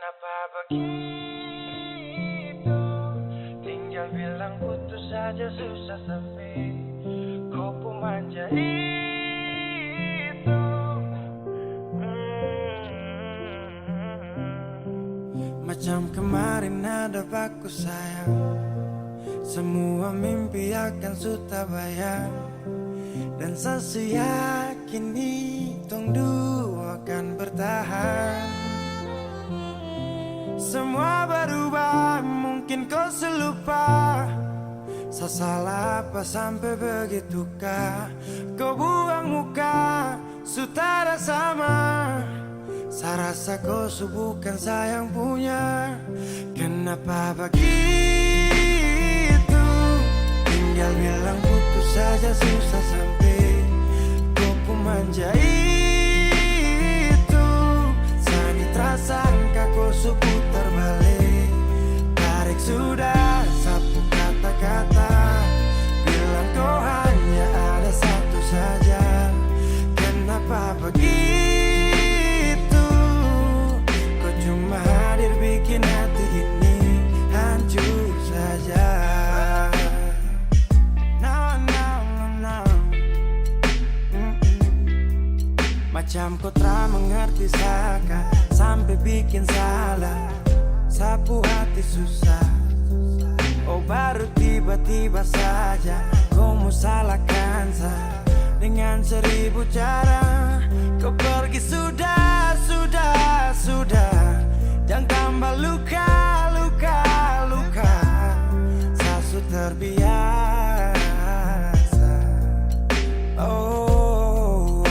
Kenapa begitu? Tinggal bilang putus saja susah sepi. Kau pemanja itu. Macam kemarin ada aku sayang. Semua mimpi akan sudah bayang. Dan saya yakin tong dua akan bertahan. Semua berubah, mungkin kau selupa. Saya salah apa sampai begitukah? Kau buang muka, sutara sama. Saya rasa kau bukan saya yang punya. Kenapa begitu? Tinggal bilang putus saja susah sampai. Kau pemanja itu. Sani tersangka kau putar balik. Tarik sudah sapu kata-kata. Bilang kau hanya ada satu saja. Kenapa begitu? Kau cuma hadir bikin hati ini hancur saja. Macam kau tak mengerti saka sampai bikin salah. Sapu hati susah. Oh baru tiba-tiba saja kau mau salahkan saya. Dengan 1000 cara kau pergi sudah. Jangan tambah luka. Saya sudah terbiasa. Oh,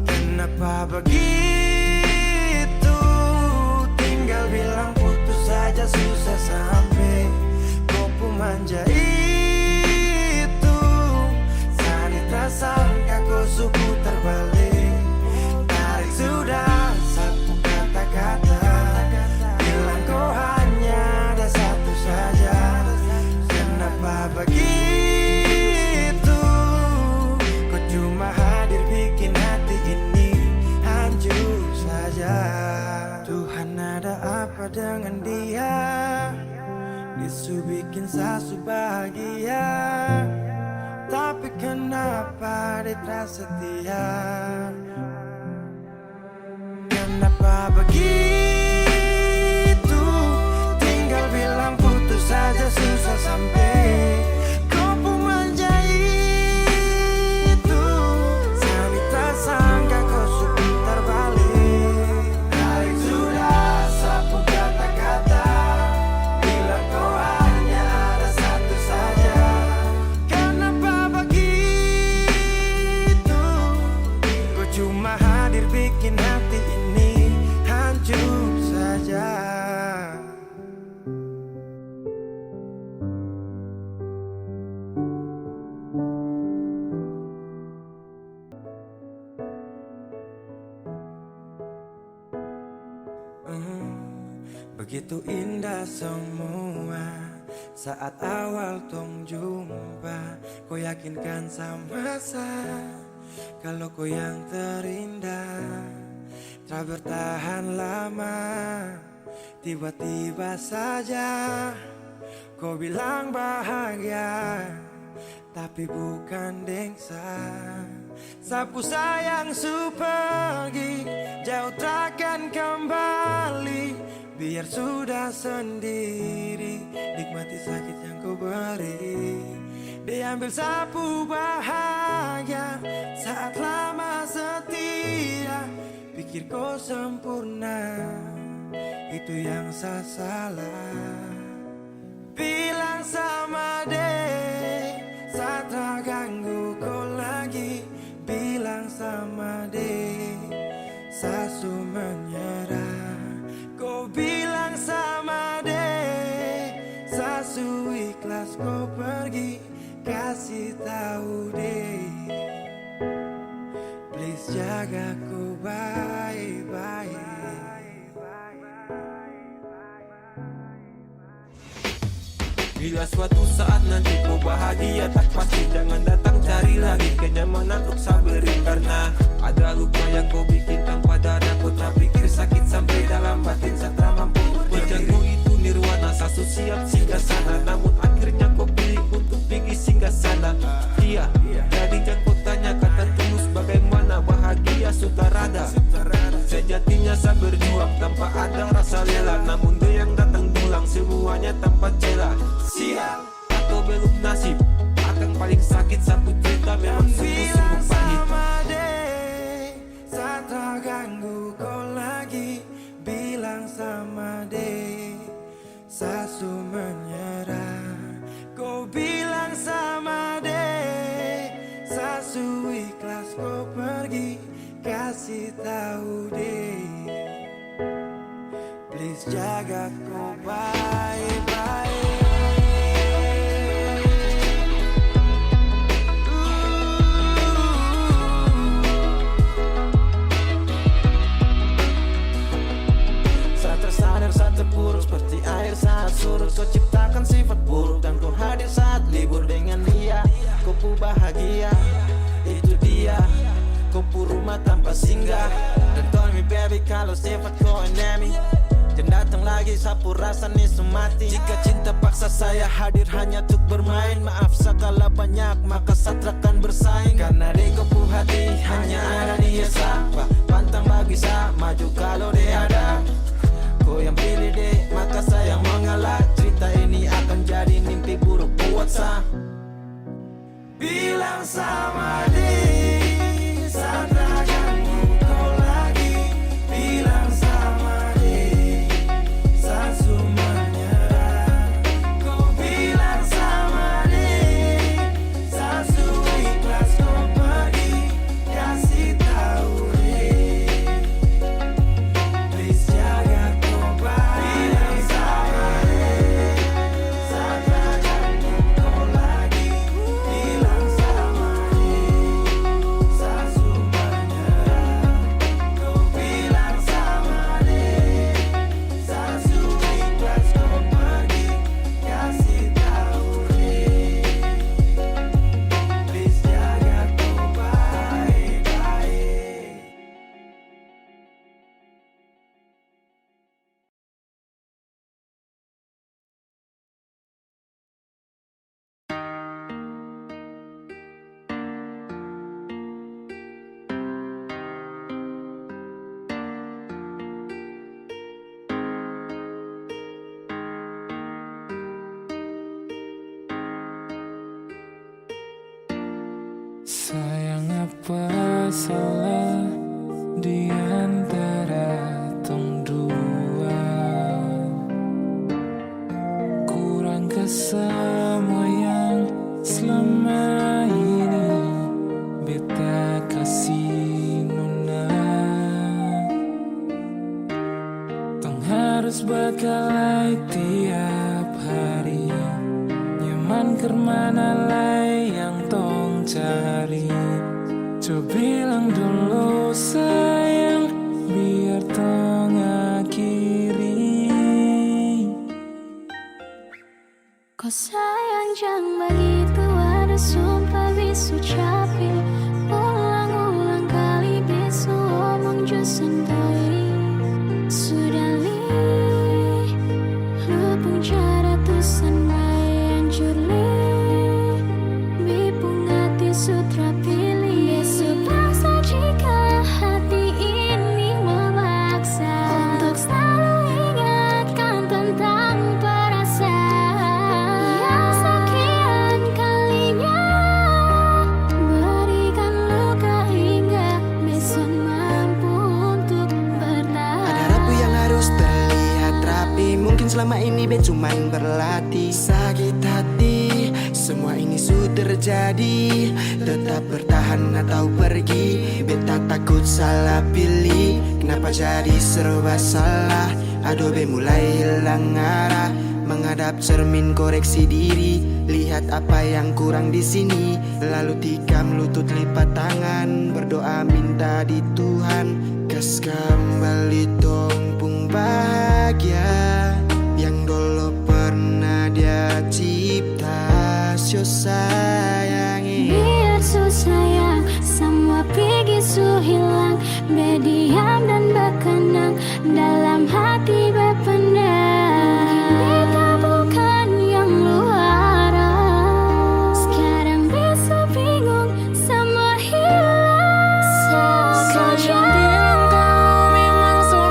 kenapa begitu? Tinggal bilang putus saja susah sampai. Kau pemanja itu. Sani tersangka kau putar balik. Tarik sudah sapu kata-kata. Bilang kau hanya ada satu saja. Kenapa begitu? Kau cuma hadir bikin hati ini hancur saja. Tuhan ada apa dengan dia? Disu bikin sasu bahagia. Tapi kenapa dia tak setia? Kenapa begitu? Tinggal bilang putus saja susah sampai. Kau pemanja itu. Sani tersangka kau putar balik. Tarik sudah sapu kata-kata. Bilang kau hanya ada satu saja. Kenapa begitu? Kau cuma hadir bikin hati ini hancur saja. Begitu indah semua saat awal tong jumpa. Kau yakinkan sama saya kalau kau yang terindah. Tak bertahan lama, tiba-tiba saja kau bilang bahagia, tapi bukan dengsa. Sapu sayang su pergi, jauh takkan kembali. Biar sudah sendiri, nikmati sakit yang kau beri. Diambil sapu bahagia saat lama setia. Pikir kau sempurna, itu yang saya salah. Bilang sama deh, saat tak ganggu kau lagi. Bilang sama deh, sasu menyerah. Kau bilang sama deh, sasu ikhlas kau pergi. Kasih tahu deh, please jaga ku baik-baik. Bila suatu saat nanti kau bahagia tak pasti, jangan datang cari lagi kenyamanan untuk sabari. Karena ada luka yang kau bikin tanpa darah. Kau tak pikir sakit sampai dalam biasa berjuang tanpa ada rasa rela, namun dia yang datang pulang semuanya tanpa celah. Sial atau belum nasib, akan paling sakit satu cerita memang sungguh-sungguh pahit. Saat tak ganggu kau lagi, bilang sama deh, Sasu menyerah. Kau bilang sama deh, Sasu ikhlas kau pergi, kasih tahu deh, please jaga kau baik-baik. Saat terpuruk seperti air saat surut, kau ciptakan sifat buruk dan kau hadir saat libur dengan dia. Kau pu bahagia, itu dia. Kau pu rumah tanpa singgah. Dan tell me baby kalau sifat kau enemy, dan datang lagi sapu rasa nih semati. Jika cinta paksa saya hadir hanya untuk bermain, maaf segala banyak maka satrakan bersaing. Karena di kau pu hati hanya ada dia siapa, pantang bagi saya maju kalau dia ada. Kau yang pilih deh, maka saya mengalah. Cerita ini akan jadi mimpi buruk buat saya. Bilang sama deh, saat tak ganggu kau lagi, bilang sama deh, Sasu menyerah. Kau bilang sama deh, Sasu ikhlas kau pergi, kasih tahu deh, please jaga. Sayang apa salah di antara tong dua, kurang ke semua yang selama ini beta kasih nona. Tong harus berkelahi tiap hari, nyaman kermana lay yang tong cari. Coba bilang dulu sayang, biar tong akhiri. Kau sayang jangan begitu, ada sumpah bisu capek. Ulang-ulang kali bisu omong jus sentoi. Sudah li lupung cara tusan mai anjur li, bipung hati sutra pilih. Besok paksa jika hati ini memaksa untuk selalu ingatkan tentang perasaan yang sekian kalinya berikan luka hingga besok mampu untuk bertahan. Ada rapi yang harus terlihat rapi, mungkin selama ini bet cuman berlatih. Sakit hati, semua ini sudah terjadi. Tetap bertahan atau pergi, beta takut salah pilih. Kenapa jadi serba salah? Aduh be mulai hilang arah. Menghadap cermin koreksi diri, lihat apa yang kurang di sini. Lalu tikam lutut lipat tangan, berdoa minta di Tuhan. Kas kembali tongpung bahagia yang dulu pernah dia cipta. Syo sayangi, Biar su sayang, semua pergi su hilang. Berdiam dan berkenang, dalam hati berpendam. Kita bukan yang luar. Sekarang besok bingung, semua hilang. Kau yang bilang kau memang so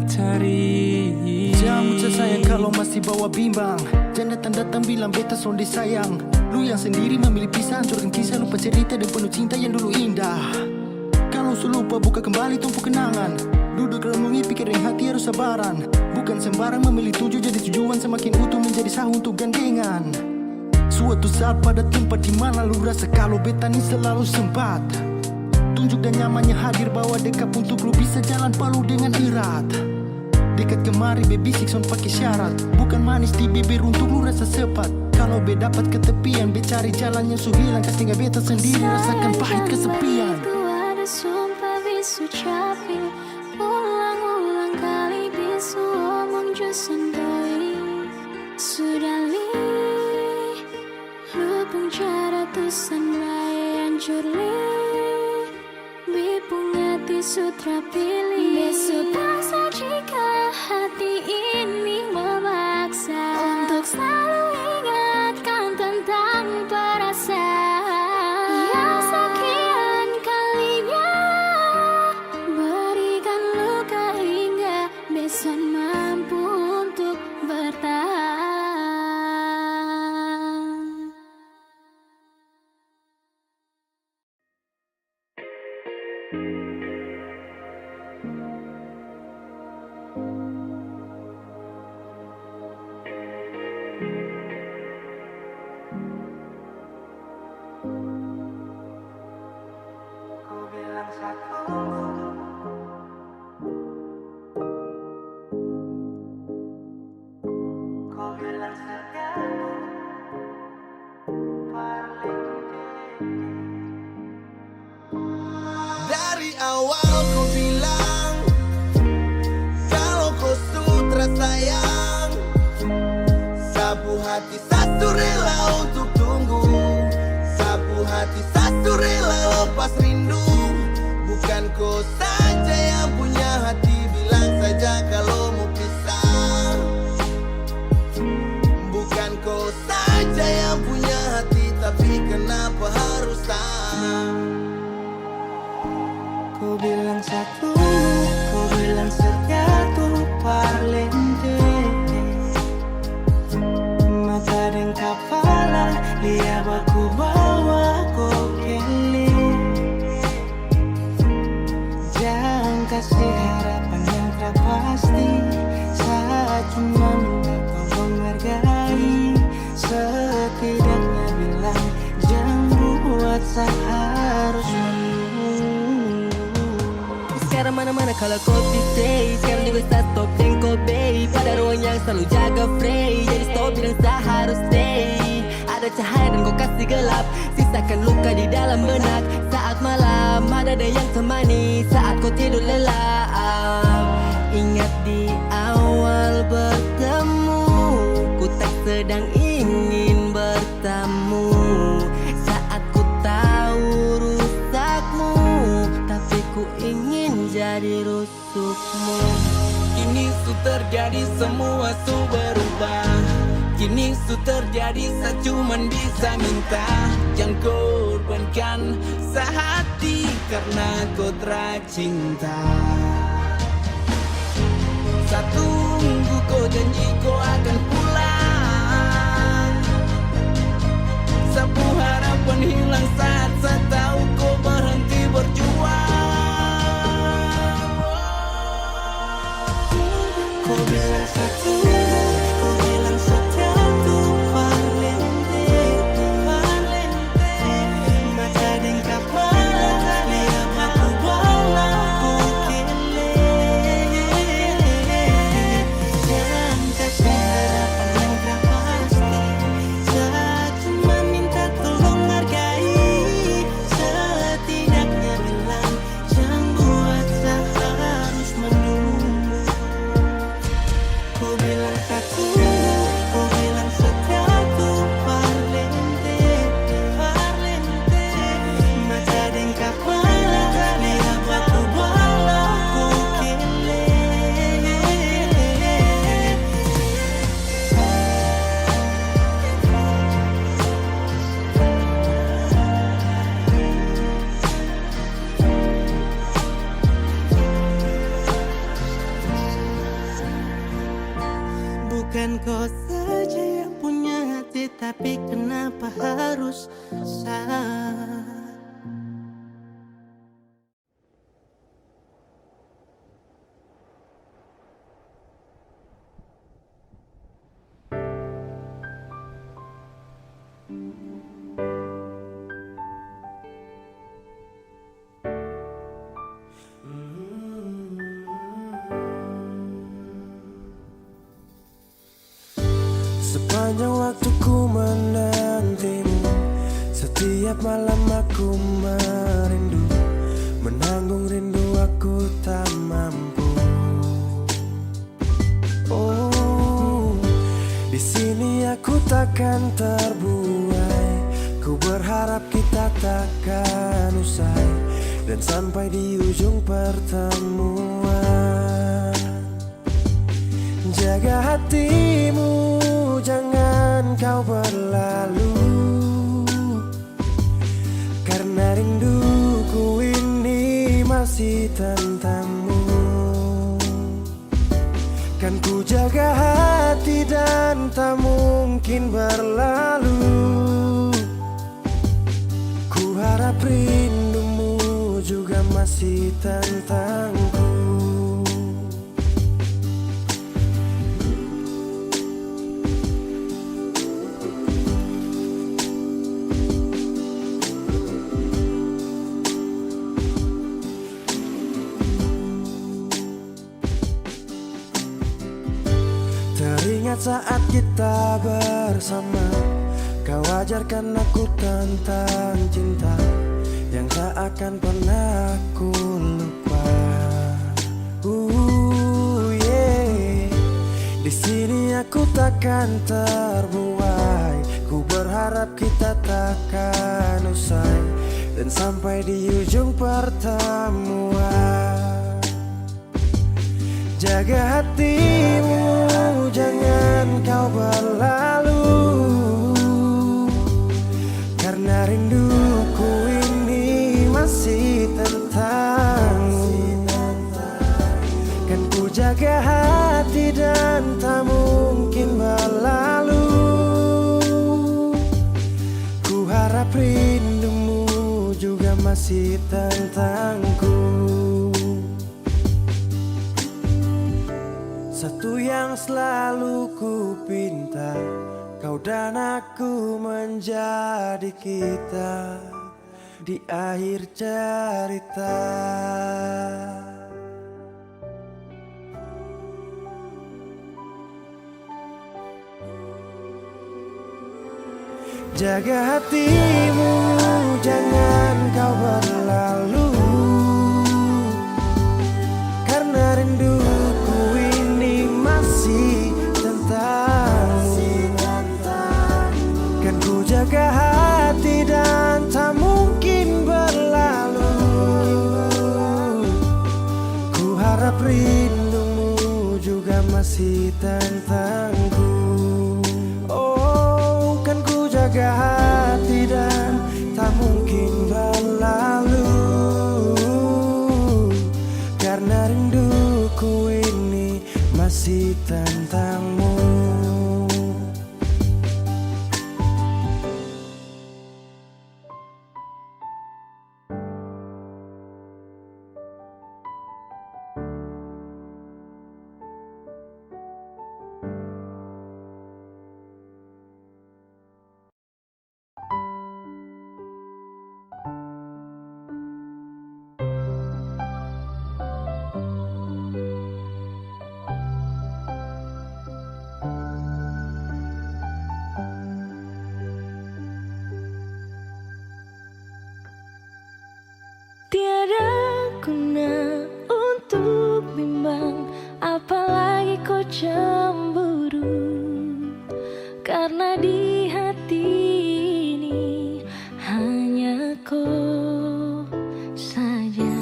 cari. Jangan ucap sayang kalau masih bawa bimbang. Jangan datang-datang bilang beta sonde sayang. Lu yang sendiri memilih pisah, hancurkan kisah, lupa cerita dan penuh cinta yang dulu indah. Kalau su lupa buka kembali tumpu kenangan. Duduk renungi pikirin hati harus sabaran. Bukan sembarang memilih tujuh jadi tujuan, semakin utuh menjadi sah untuk gandengan. Suatu saat pada tempat di mana lu rasa kalau beta ini selalu sempat. Tunjuk dan nyamannya hadir bawa dekat untuk lu bisa jalan palu dengan erat. Dekat kemari baby six on pakai syarat. Bukan manis di bibir untuk lu rasa sepat. Kalau be dapat ketepian, be cari jalan yang su hilang. Kas tinggal beta sendiri rasakan pahit kesepian. Ku ada sumpah bisu capi, ulang-ulang kali bisu omong jusan doi. Sudah li, lupung cara tusan bae hancur li. Bipung hati sutra pilih. Besok paksa jika hati ini memaksa untuk selalu ingatkan tentang perasaan yang sekian kalinya berikan luka hingga besan mampu untuk bertahan. Dari awal kau bilang kalau kau sutra sayang. Sapu hati satu rela untuk tunggu. Sapu hati satu rela lepas rindu. Bukan kau saja yang punya hati, bilang saja kalau mau pisah. Bukan kau saja yang punya hati, tapi kenapa harus tak? Kau bilang satu, kau bilang satu parlente. Mata dan kepala, lihat aku bawa kau kele. Jangan kasih harapan yang tak pasti. Saat cuma minta kau menghargai. Setidaknya bilang jangan buat saya harus menunggu. Sekarang mana-mana kalau kopi stay. Sekarang juga start stop dan kopi. Pada ruang yang selalu jaga free. Jadi stop bilang saya harus stay. Ada cahaya dan kau kasih gelap. Sisakan luka di dalam benak. Saat malam ada yang temani. Saat kau tidur lelap. Ingat di awal bertemu, ku tak sedang ingin bertamu. Saat ku tahu rusakmu, tapi ku ingin jadi rusukmu. Kini su terjadi semua su berubah. Kini su terjadi saya cuman bisa minta. Jangan korbankan sehati karena kau tercinta. Saya tunggu kau janji kau akan pulang. Sapu harapan hilang saat saya tahu kau berhenti berjuang. Kau bilang satu, kau bilang satu parlente. Mata dan kepala, lihat aku bawa kau kele. Jangan kasih harapan yang tak pasti. Saat cuma minta tolong hargai. Setidaknya bilang jangan buat saya harus menunggu. Ku bilang Bukan kau saja yang punya hati, tapi kenapa harus sah? Sepanjang waktu ku menantimu, setiap malam aku merindu, menanggung rindu aku tak mampu. Oh, di sini aku takkan terbuai. Ku berharap kita takkan usai dan sampai di ujung pertemuan. Jaga hatimu, jangan kau berlalu, karena rinduku ini masih tentangmu. Kan ku jaga hati dan tak mungkin berlalu. Ku harap rindumu juga masih tentangku. Teringat saat kita bersama, kau ajarkan aku tentang cinta yang tak akan pernah aku lupa. Yeah. Di sini aku takkan terbuai. Ku berharap kita takkan usai dan sampai di ujung pertemuan. Jaga hatimu, jangan kau berlalu, karena rinduku ini masih tentangmu. Kan ku jaga hati dan tak mungkin berlalu. Ku harap rindumu juga masih tentangku. Satu yang selalu ku pinta, kau dan aku menjadi kita di akhir cerita. Jaga hatimu, jangan kau berlalu, karena rinduku ini masih tentangmu. Kan ku jaga hati dan tak mungkin berlalu. Ku harap rindumu juga masih tentangku. Oh, kan ku jaga hati dan tak mungkin berlalu, karena rinduku ini masih tentangmu. Tiada guna untuk bimbang, apalagi kau cemburu, karena di hati ini hanya kau saja.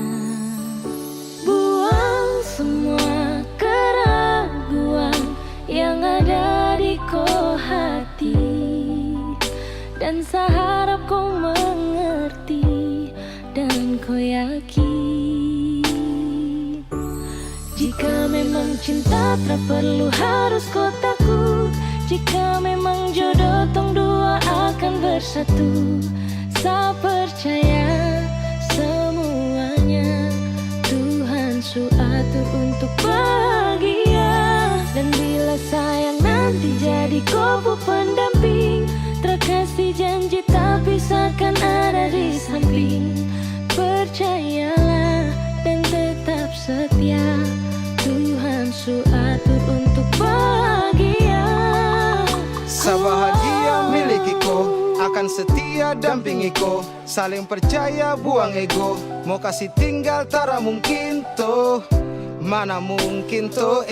Buang semua keraguan yang ada di kau hati, dan saya harap kau mengerti dan kau yakin. Jika memang cinta tak perlu harus kau takut. Jika memang jodoh tong dua akan bersatu. Saya percaya semuanya Tuhan su atur untuk bahagia. Dan bila sayang nanti jadi kubu pendamping, terkasih janji tak pisahkan ada di samping. Percayalah dan tetap setia, Tuhan su atur untuk bahagia. Sebahagia milikiku, akan setia dampingiku. Saling percaya buang ego, mau kasih tinggal tara mungkin toh. Mana mungkin toh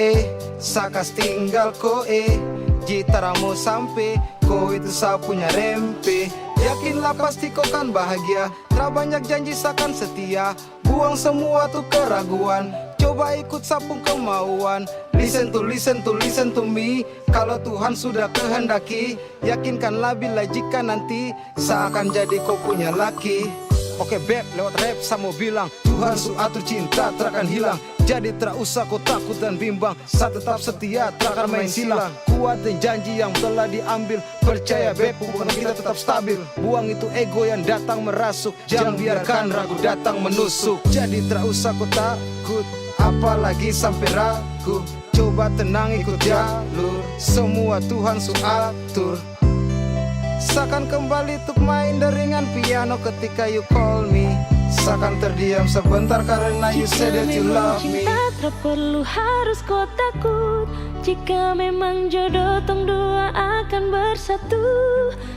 sakas tinggal ko jitara mau sampai ko itu saya punya rempe. Yakinlah pasti kau kan bahagia, tak banyak janji sakan setia. Buang semua tuh keraguan, coba ikut sapung kemauan. Listen to me. Kalau Tuhan sudah kehendaki, yakinkanlah bila jika nanti seakan jadi kau punya laki. Oke beb, lewat rap saya mau bilang, Tuhan su atur cinta takkan hilang. Jadi tak usah kau takut dan bimbang, saya tetap setia takkan main silang. Kuatin janji yang telah diambil, percaya beb hubungan kita tetap stabil. Buang itu ego yang datang merasuk, jangan biarkan ragu datang menusuk. Jadi tak usah kau takut, apalagi sampai ragu. Coba tenang ikut jalur, semua Tuhan su atur. Seakan kembali untuk main deringan piano ketika you call me. Seakan terdiam sebentar karena you said that you love me. Cinta tak perlu harus kau takut. Jika memang jodoh tong dua akan bersatu.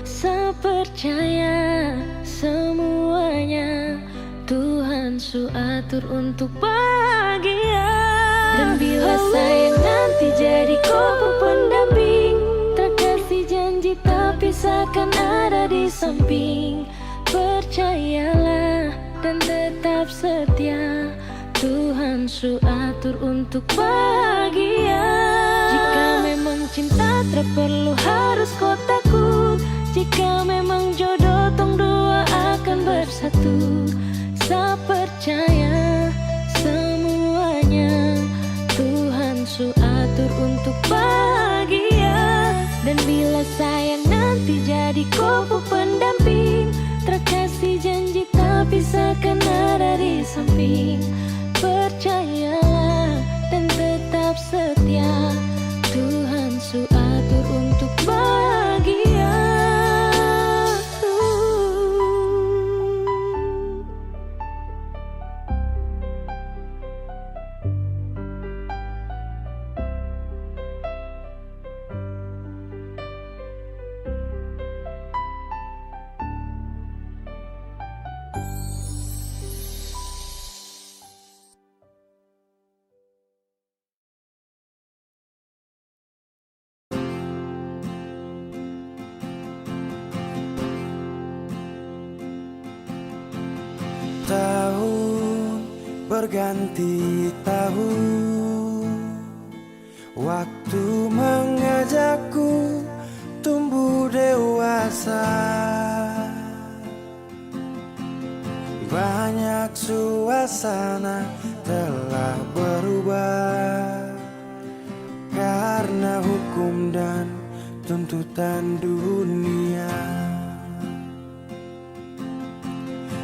Saya percaya semuanya Tuhan su atur untuk bahagia. Dan bila saya nanti jadi kubu pendamping, terkasih janji tak pisahkan ada di samping. Percayalah dan tetap setia, Tuhan su atur untuk bahagia. Jika memang cinta tak perlu harus kau takut. Jika memang jodoh tong dua akan bersatu. Saya percaya semuanya Tuhan su atur untuk bahagia. Dan bila sayang nanti jadi kubu pendamping, terkasih janji tak pisahkan ada di samping. Percayalah dan tetap setia, Tuhan su atur untuk bahagia. Tahun berganti tahun, waktu mengajakku tumbuh dewasa. Banyak suasana telah berubah karena hukum dan tuntutan dunia.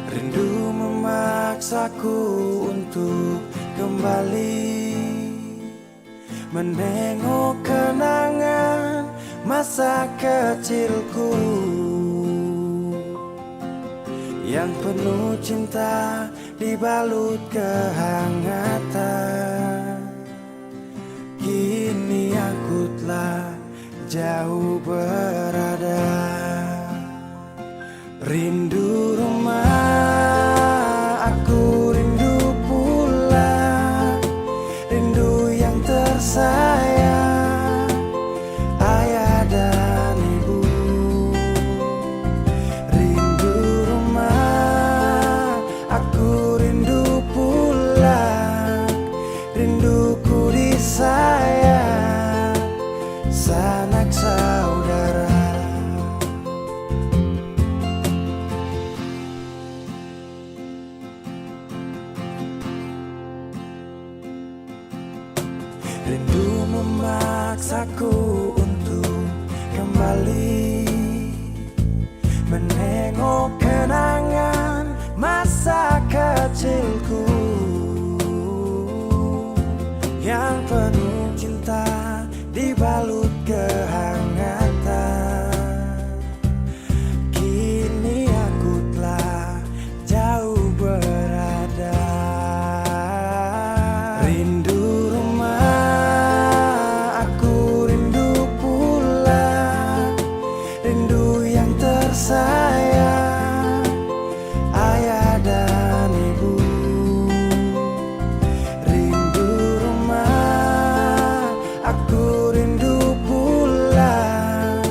Rindu memaksaku untuk kembali menengok kenangan masa kecilku yang penuh cinta dibalut kehangatan. Kini aku telah jauh berada, rindu rumah, aku rindu pulang, rindu yang tersayang, ayah dan ibu. Rindu rumah, aku rindu pulang, rinduku disayang, sanak saudara. Rindu memaksaku untuk kembali menengok kenangan masa kecilku yang penuh cinta dibalut kehangatan. Kini aku telah jauh berada. Rindu rumah, aku rindu pulang, rindu yang tersayang, ayah dan ibu. Rindu rumah, aku rindu pulang,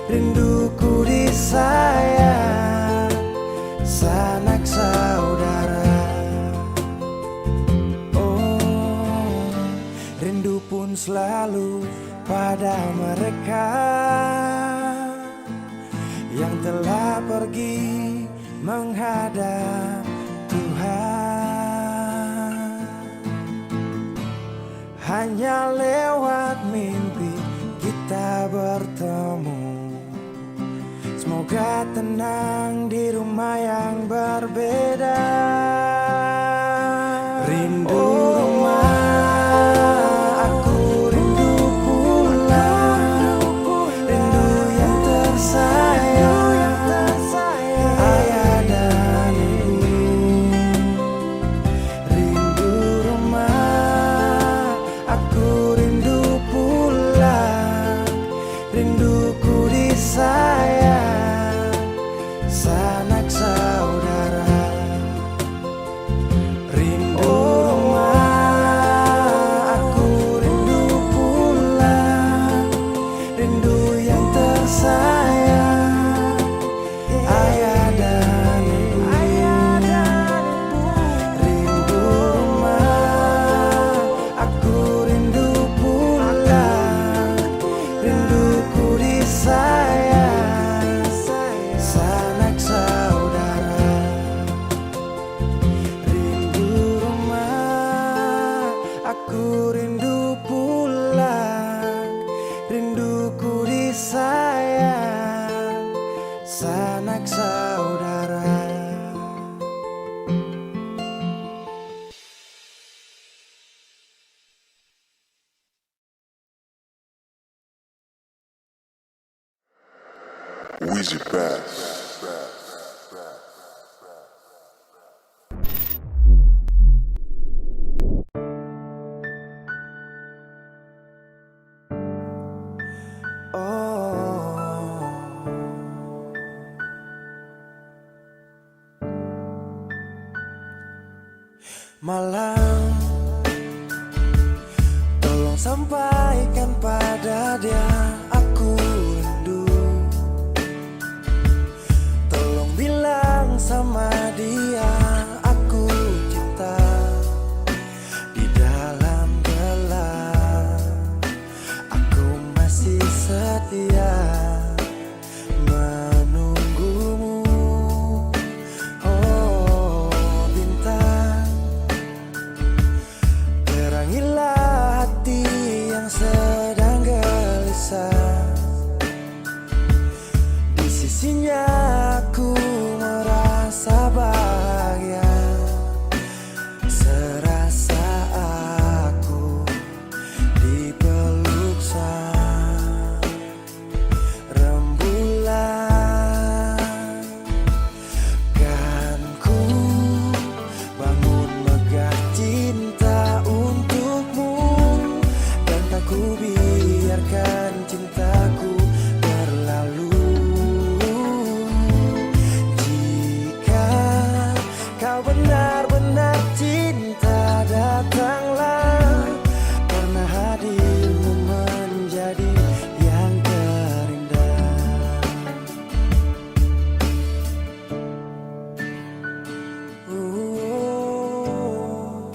rinduku disayang, sanak saudara. Oh, rindu pun selalu pada mereka yang telah pergi menghadap Tuhan. Hanya lewat mimpi kita bertemu. Semoga tenang di rumah yang berbeda. Rindu rumah, aku rindu pulang, rindu yang tersayang, ayah dan ibu. Rindu rumah, aku rindu pulang, rinduku disayang, sanak saudara. Rindu rumah, aku rindu pulang, rindu yang tersayang, ayah dan ibu. Rindu rumah, aku rindu pulang, rinduku disayang, sanak saudara. Rindu rumah, aku rindu pulang, rinduku disayang, sanak saudara. Wheezy Bass. Malam, tolong sampaikan pada dia aku rindu. Tolong bilang sama dia aku cinta. Di dalam gelap aku masih setia menunggumu. Oh bintang, terangilah hati yang sedang gelisah. Di sisinya aku merasa bahagia, serasa aku dipeluk sang rembulan. Kan ku bangun megah cinta untukmu, dan tak ku biarkan cintaku berlalu. Jika kau benar-benar cinta, datanglah, karena hadirmu menjadi yang terindah. Oh,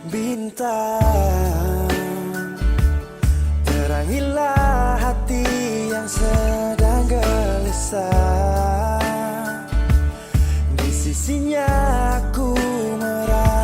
bintang, terangilah hati yang sedang gelisah. Di sisinya aku merasa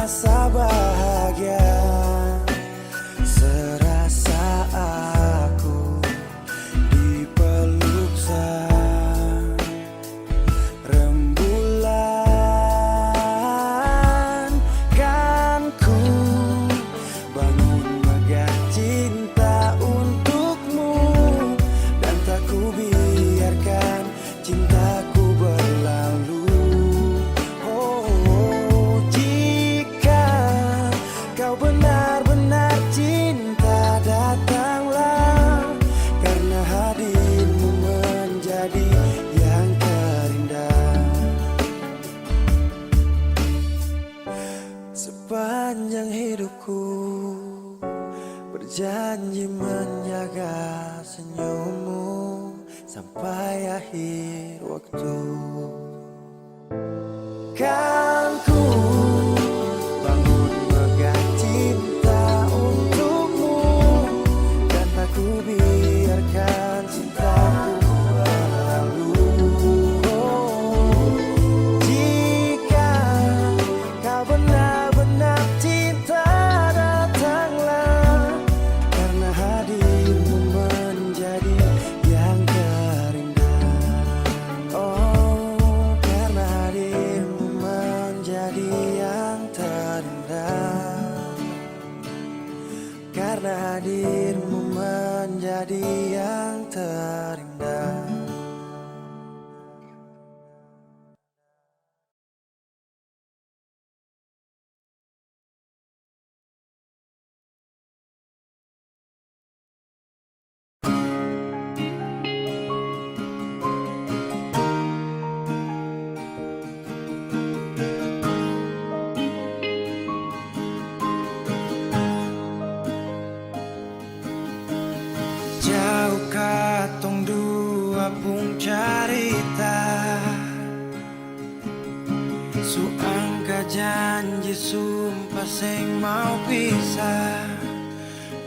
Suangka janji sumpah sing mau pisah,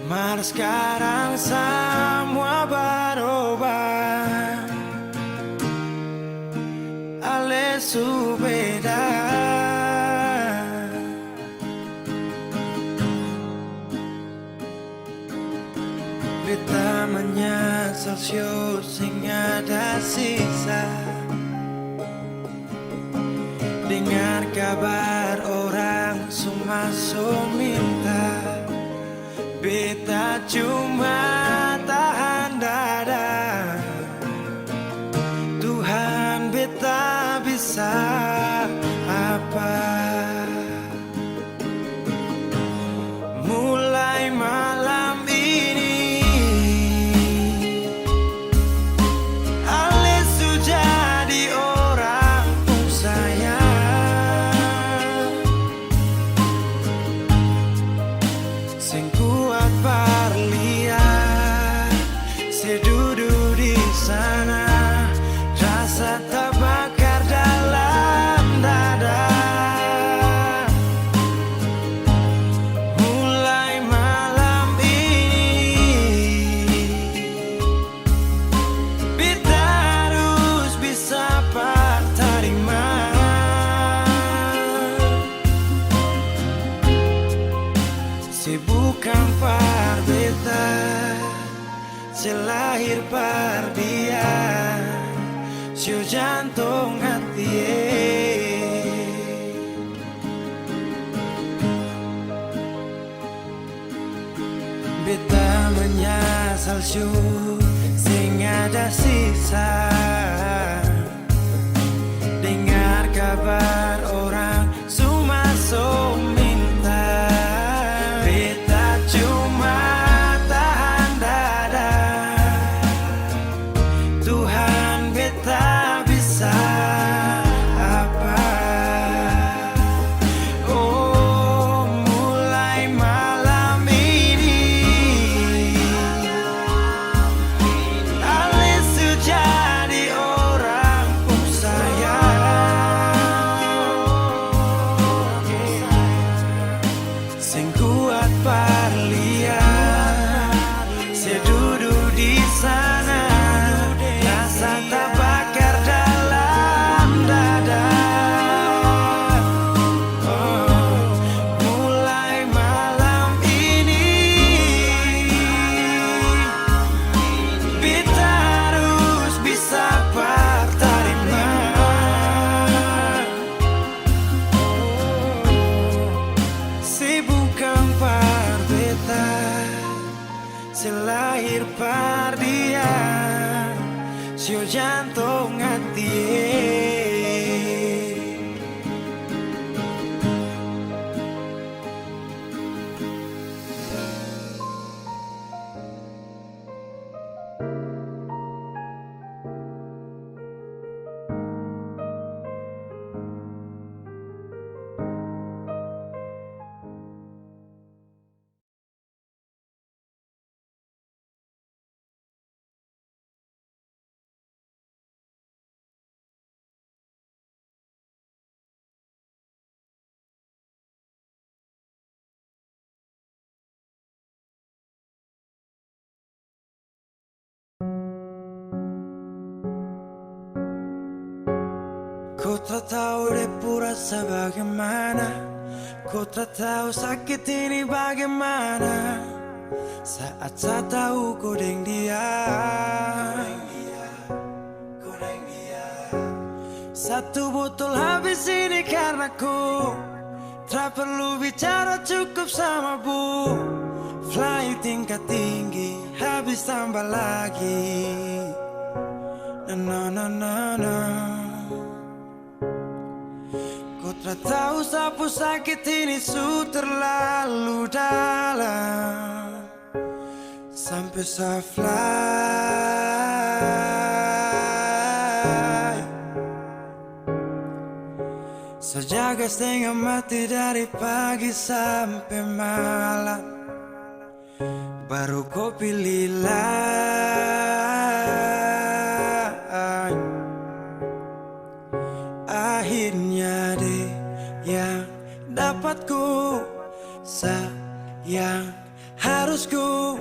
mar sekarang semua berubah. Ale subeda beta menyesal sio sing ada sisa. Dengar kabar orang semua minta, beta cuma tahan dada. Tuhan beta bisa apa? Mulai malam ini Ale sudah jadi orang pun sayang, sing kuat parlihat sedudu di sana. Rasa terbakar dalam dada. Mulai malam ini beta harus bisa terima. Bukan par beta, selahir par dia. Sio jantung hati beta menyesal sio sing ada sisa. Dengar kabar orang semua minta, beta cuma tahan dada. Tuhan beta bisa apa? Oh, mulai malam ini Ale sudah jadi orang pun sayang, sing kuat parlihat sedudu di sana. Rasa terbakar dalam dada. Oh, mulai malam ini beta harus bisa terima. Bukan par beta, selahir par dia. Sio jantung hati. Ku tak tahu depu rasa bagaimana, ku tak tahu sakit ini bagaimana. Saat saya tahu ku deng dia, satu botol habis ini karena ku tak perlu bicara, cukup sama bu. Fly tingkat tinggi, habis tambah lagi. Na na na na. Ku tak tahu sapu sakit ini su terlalu dalam, sampai saya fly. Sejaga setengah mati dari pagi sampai malam, baru kau pilih lain. Akhirnya deh yang dapat ku, sayang harus ku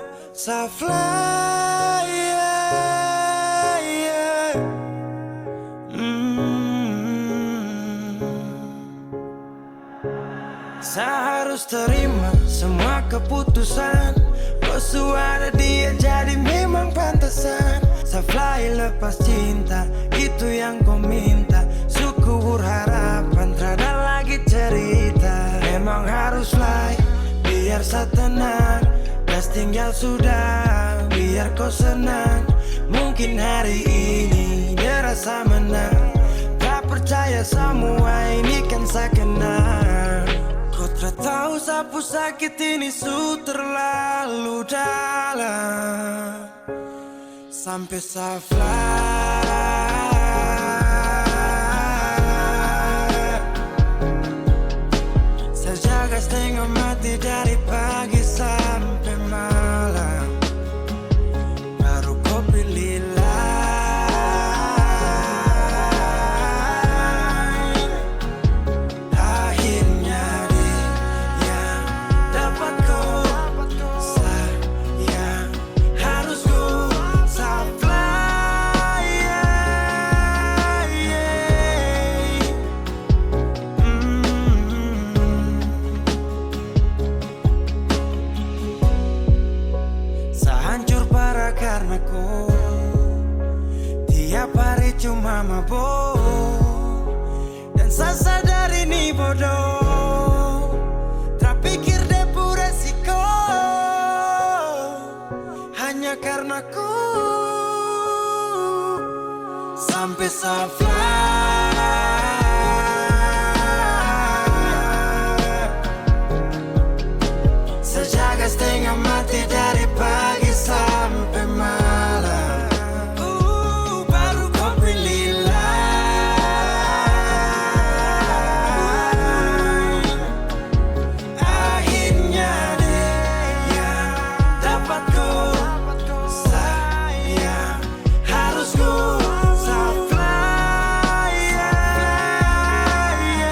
fly, yeah. Saya harus terima semua keputusan. Bosu ada dia jadi memang pantasan. Saya fly lepas cinta, itu yang kau minta. Syukur harapan, terada lagi cerita. Memang harus fly, biar saya tenang. Gas tinggal sudah, biar kau senang. Mungkin hari ini dia rasa menang. Tak percaya semua ini kan saya kenal. Kau tak tahu sapu sakit ini su terlalu dalam. Sampai saya fly, saya jaga setengah mati dari pagi sampai malam. Baru kau pilih lain. Akhirnya dia yang dapat kau, sayang harus ku fly, yeah, yeah. Saya hancur parah karena kau. Tiap hari cuma mabuk, dan saya sadar ini bodoh. Tak pikir depu resiko, hanya karena ku. Sampai saya fly, saya jaga setengah mati dari pagi sampai malam. Baru kau pilih lain. Akhirnya dia yang dapat ku, sayang harus ku fly, yeah, yeah.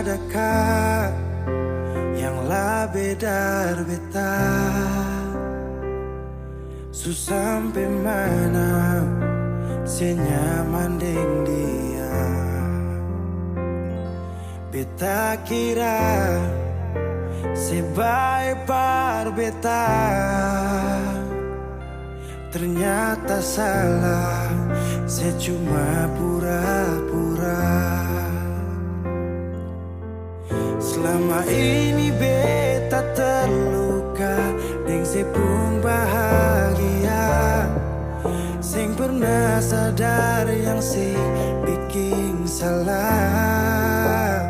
Adakah yang lebih dari beta? Sampai mana senyaman deng dia? Beta kira sebaik par beta, ternyata salah. Saya cuma pura-pura. Selama ini beta terluka, deng sepung bahagia. Sing pernah sadar yang si bikin salah.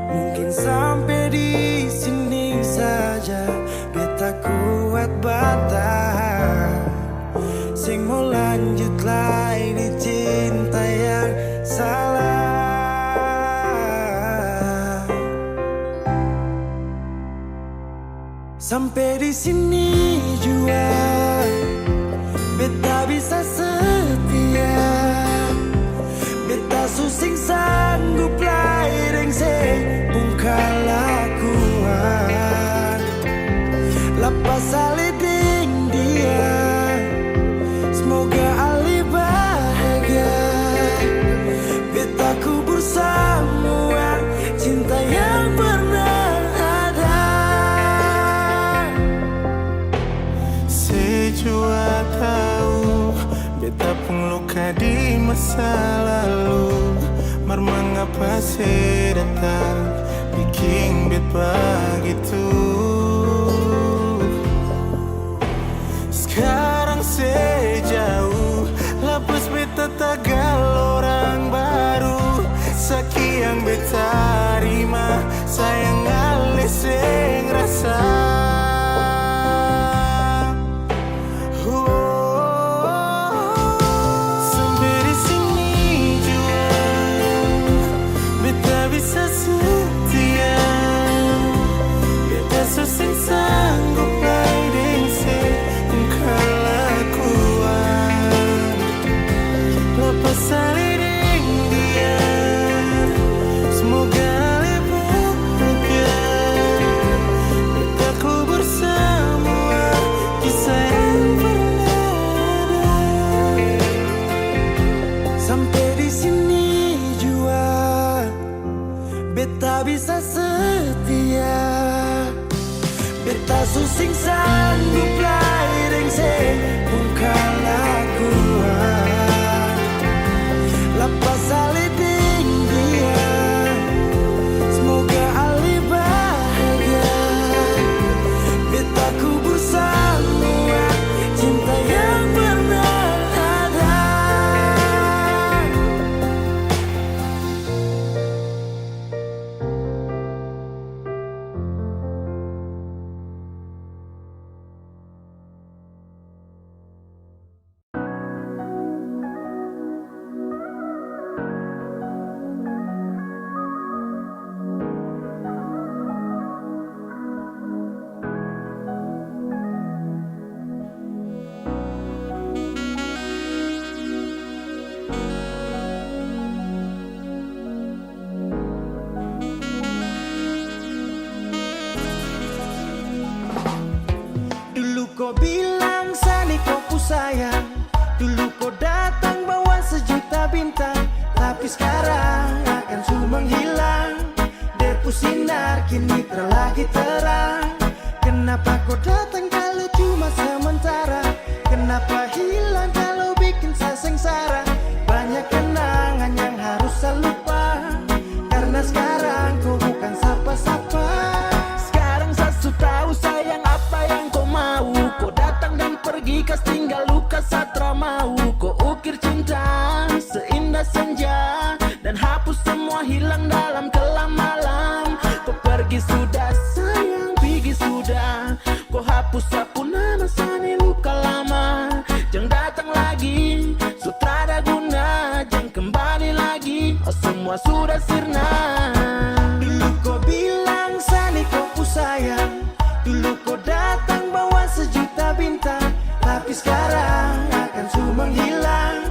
Mungkin sampai di sini saja beta kuat bertahan. Sing mau lanjut lagi di cinta yang salah. Sampai di sini jua beta bisa setia. Beta susing sanggup lai deng sepung kelakuan. Lepas ali deng dia, semoga ali bahagia. Beta kubur semua cinta yang pernah ada. Sejua tahu beta pun luka di masa lalu. Mar mengapa saya datang bikin beta begitu. Sekarang saya jauh, lepas beta tagal orang baru. bisa setia. Beta susing sanggup laireng se bukan lakuan. Lepas aliding dia, semoga Ali bahagia. Beta kubur semua cinta yang pernah ada. Dulu kau bilang Sani kau ku sayang, dulu kau datang bawa sejuta bintang, tapi sekarang akan su menghilang. Depu sinar kini terlagi terang. Kenapa kau datang kalau cuma sementara? Kenapa hilang kalau bikin saya sengsara? Banyak kenangan yang harus saya lupa, karena sekarang kau bukan sapa-sapa. Sekarang saya su tahu sayang apa yang kau mau. Kau datang dan pergi kas tinggal luka satra mau. Kau ukir cinta seindah senja dan hapus semua hilang dalam kelam malam. Kau pergi sudah sayang, pergi sudah. Kau hapus sapu nama Sani luka lama. Jangan datang lagi, sutra ada guna. Jangan kembali lagi, oh semua sudah sirna. Dulu kau bilang Sani kau ku sayang, dulu kau datang bawa sejuta bintang, tapi sekarang akan su menghilang.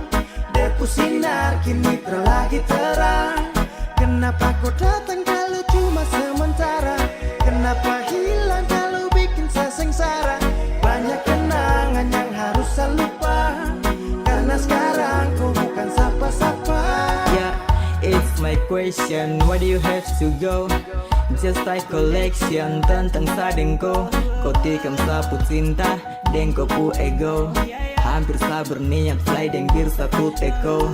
Depu sinar kini terlagi terang. Kenapa kau datang kalau cuma sementara? Kenapa hilang kalau bikin saya sengsara? Banyak kenangan yang harus saya lupa, karena sekarang kau bukan sapa-sapa. Yeah, it's my question. Why do you have to go? Just like collection tentang sadengko. Kau tikam sapu cinta dan kau pu ego. Hampir sabar niat fly dan bir satu teko.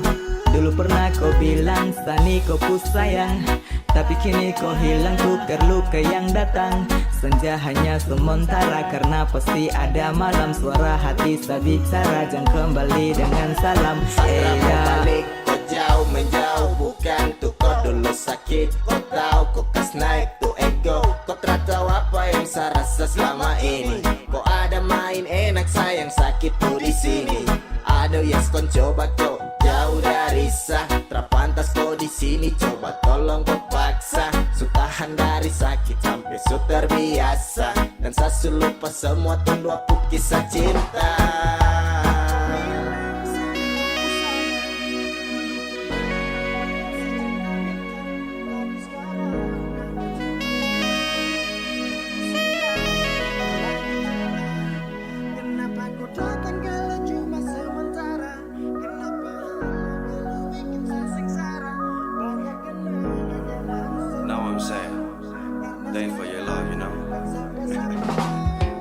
Dulu pernah kau bilang Sani kau ku sayang, tapi kini kau hilang tukar luka yang datang. Senja hanya sementara karena pasti ada malam. Suara hati saya bicara, jangan kembali dengan salam. Balik, kau jauh menjauh, bukan tuh kau dulu sakit. Kau tahu kau kas naik tuh ego. Kau tak tahu apa yang saya rasa selama ini. Kau ada main enak sayang, sakit tuh di sini. Aduh yes kon coba kau jauh dari sah. Terpantas kau di sini, coba tolong kau paksa. Su tahan dari sakit sampai su terbiasa, dan saya su lupa semua tuh 20 kisah cinta. Kenapa kau datang kalau cuma sementara? Kenapa hilang kalau bikin saya sengsara? Banyak kenangan yang harus Now I'm sad. Thanks for your love, you know.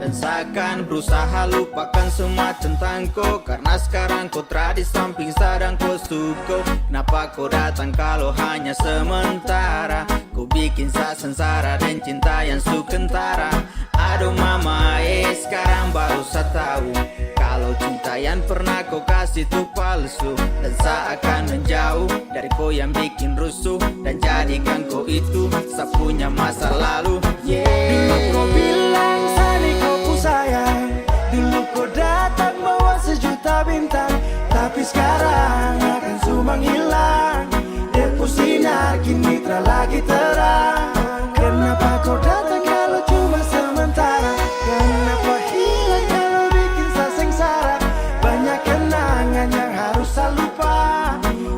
Dan seakan berusaha lupakan semua tentang kau, karena sekarang kau telah di samping sadang kau suko. Kenapa kau datang kalau hanya sementara? Kau bikin saya sengsara dan cinta yang su kentara. Aduh mama sekarang baru saya tahu kalau cinta yang pernah kau kasih itu palsu. Dan saya akan menjauh dari kau yang bikin rusuh, dan jadikan kau itu saya punya masa lalu. Dulu kau bilang Sani kau ku sayang, dulu kau datang bawa sejuta bintang, tapi sekarang akan su menghilang. Depu sinar kini terlagi terang. Kenapa kau datang kalau cuma sementara? Kenapa hilang kalau bikin saya sengsara? Banyak kenangan yang harus saya lupa,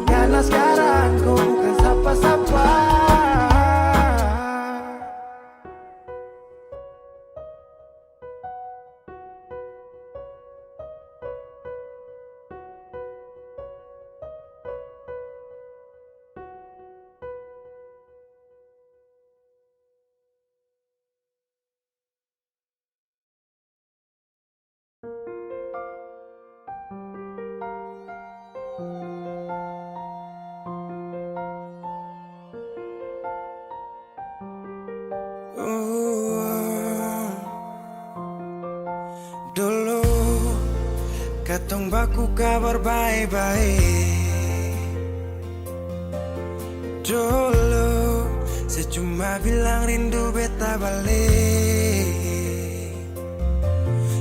karena sekarang kau bukan sapa-sapa. kabar baik-baik. Dulu saya cuma bilang rindu beta balik.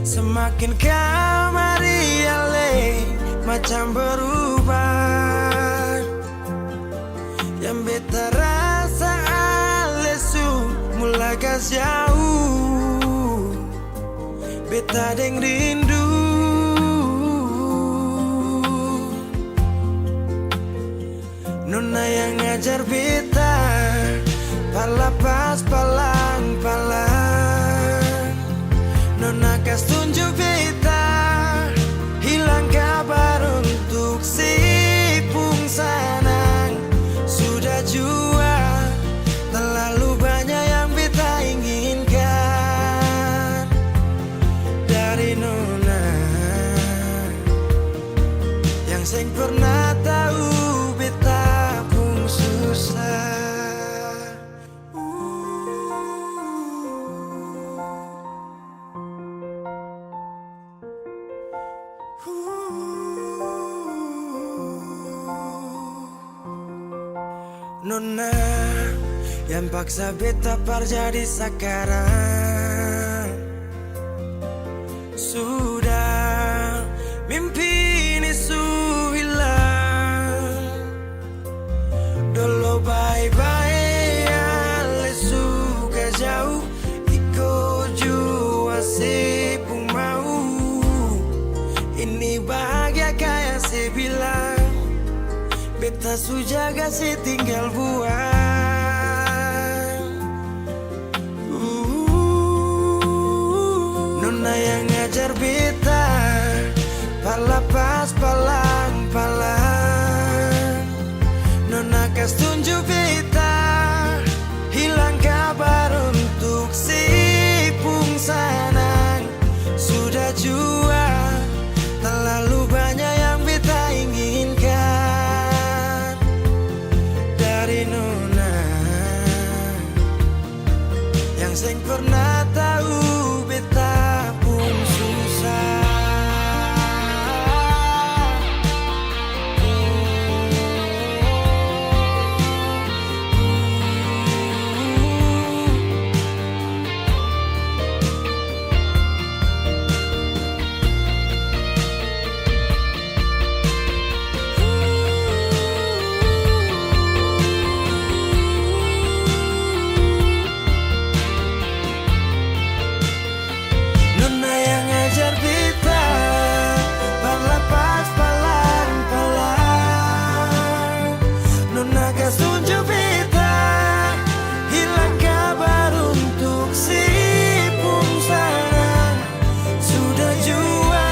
Semakin kamari ale macam berubah. Yang beta rasa alesu mulai gas jauh. Beta deng rindu. Nona yang ngajar beta palapas palang-palang. Nona kas tunjuk beta hilang kabar untuk si pungsanang. Sudah jua terlalu banyak yang beta inginkan dari Nona yang seng pernah tahu beta pun susah. Nona yang paksa beta par jadi sekarang. Sudah mimpi ini su hilang. Dulu bye-bye ale suka jauh. Iko jua si pun mau. Ini bahagia kayak si bilang. Beta su jaga si tinggal buang. Nona yang ngajar beta palapas palang-palang. Nona kas tunjuk beta hilang kabar untuk si pungsanang. Sudah jua terlalu banyak yang beta inginkan dari Nona yang seng pernah tahu beta pun susah. Nona yang ngajar beta palapas palang-palang. Nona kas tunjuk beta hilang kabar untuk si pungsanang. Sudah jua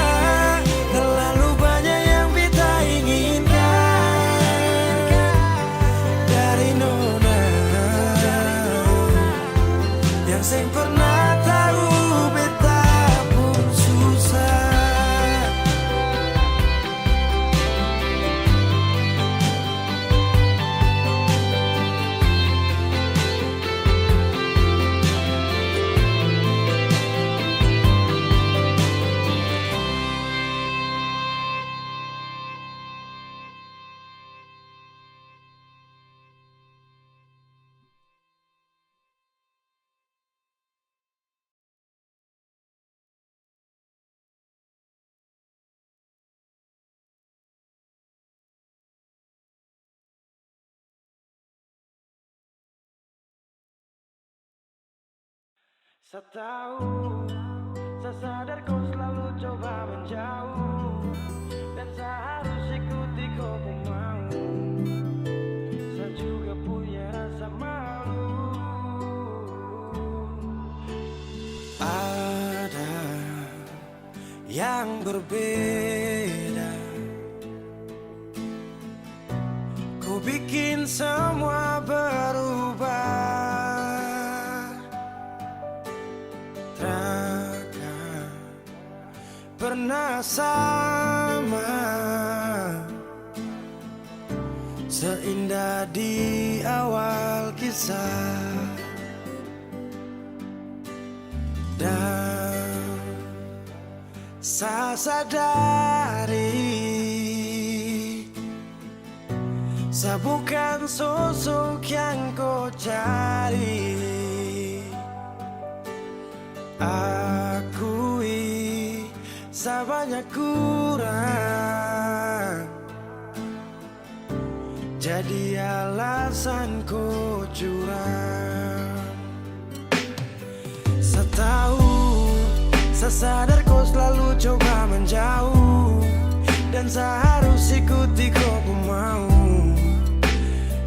terlalu banyak yang beta inginkan dari Nona yang seng pernah tahu beta pun susah. Saya tahu, saya sadar kau selalu coba menjauh, dan saya harus ikuti kau pun mau. Saya juga punya rasa malu. Ada yang berbeda. Kau bikin semua berubah. Takkan pernah sama seindah di awal kisah. Dan saya sadari Saya bukan sosok yang kau cari. Akui saya banyak kurang, jadi alasan kau curang. Saya tahu, saya sadar kau selalu coba menjauh, dan saya harus ikuti kau mau.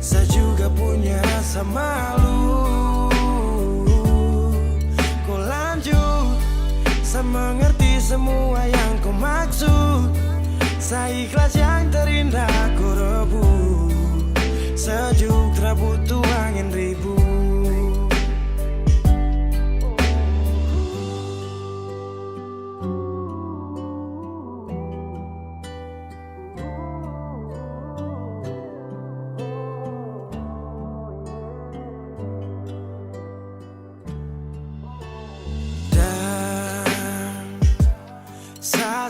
Saya juga punya rasa malu. Kau lanjut, saya mengerti semua yang kau maksud. Saya ikhlas yang terindah kau rebut. Sejuk tak butuh angin ribut.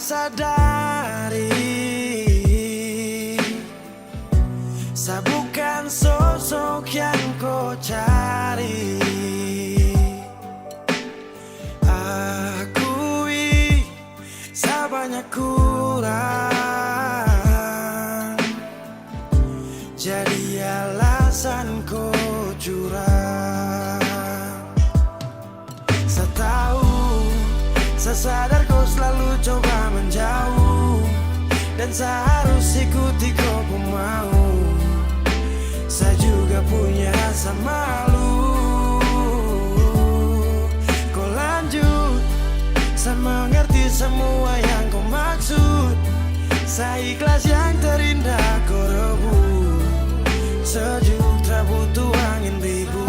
Sadari saya bukan sosok yang kau cari. Akui saya banyak kurang, jadi alasan kau curang. Saya tahu, saya sadar kau selalu coba menjauh, dan saya harus ikuti kau mau. Saya juga punya rasa malu. Kau lanjut, saya mengerti semua yang kau maksud. Saya ikhlas yang terindah kau rebut. Sejuk tak butuh angin ribut.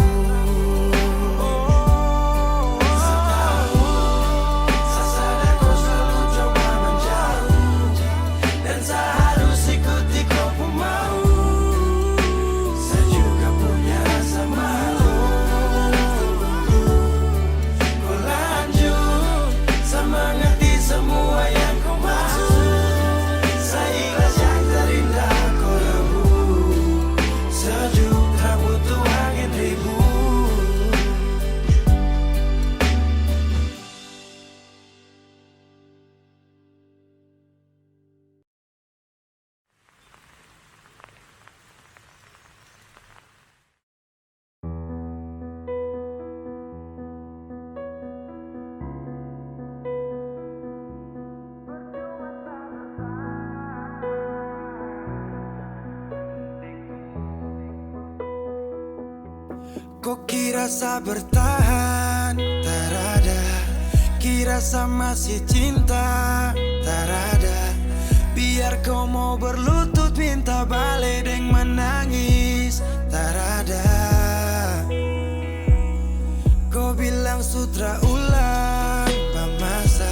Kok kira saya bertahan? Tak ada. Kira saya masih cinta? Tak ada. Biar kau mau berlutut minta balik deng menangis. Tak ada. Kau bilang sutra ulang masa.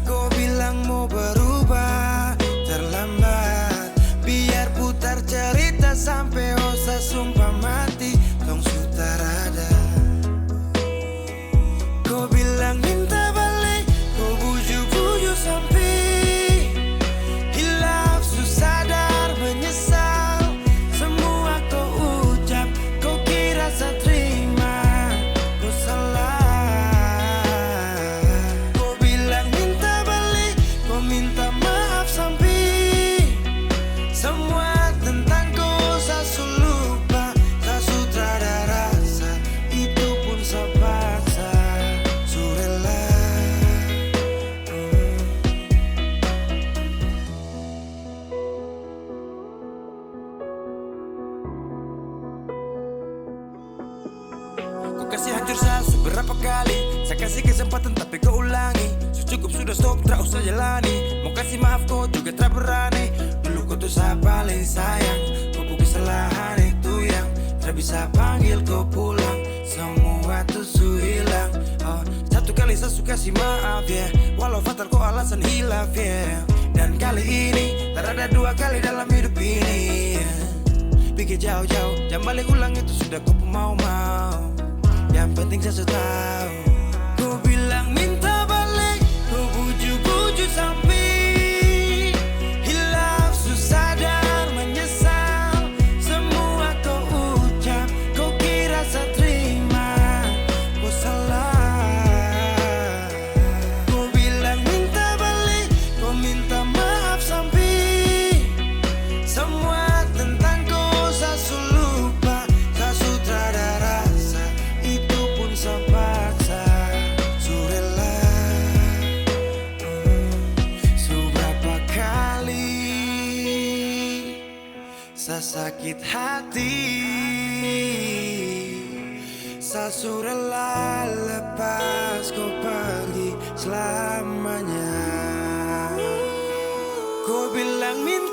Kau bilang mau berubah terlambat. Biar putar cerita sampai osa sumpah mati. Tong sutar ada. Kau bilang minta balik, kau bujuk-bujuk sampai hilaf, susah sadar menyesal. Semua kau ucap, kau kira saya terima. Kau salah. Kau bilang minta balik, kau minta maaf sampai semua tentang kau saya lupa. Tak sutradara rasa, itu pun saya paksa. Surela. Kau kasih hancur saya seberapa kali. Saya kasih kesempatan tapi kau ulangi. Cukup sudah stop, tak usah jalani. Mau kasih maaf kau juga tak berani. Dulu kau tuh saya paling sayang. Kau bukan kesalahan itu yang tak bisa panggil kau pulang. Semua tuh su hilang. Oh, satu kali saya suka kasih maaf ya, walau fatal kau alasan hilaf ya. Dan kali ini tak ada dua kali dalam hidup ini ya. Pikir jauh-jauh, jangan balik ulang itu sudah kau mau-mau. Yang penting saya sudah tahu. Kau bilang minta balik, kau bujuk-bujuk sampai hilaf, susah sadar menyesal. sakit hati. Saat rela lepas kau pergi selamanya. Kau bilang minta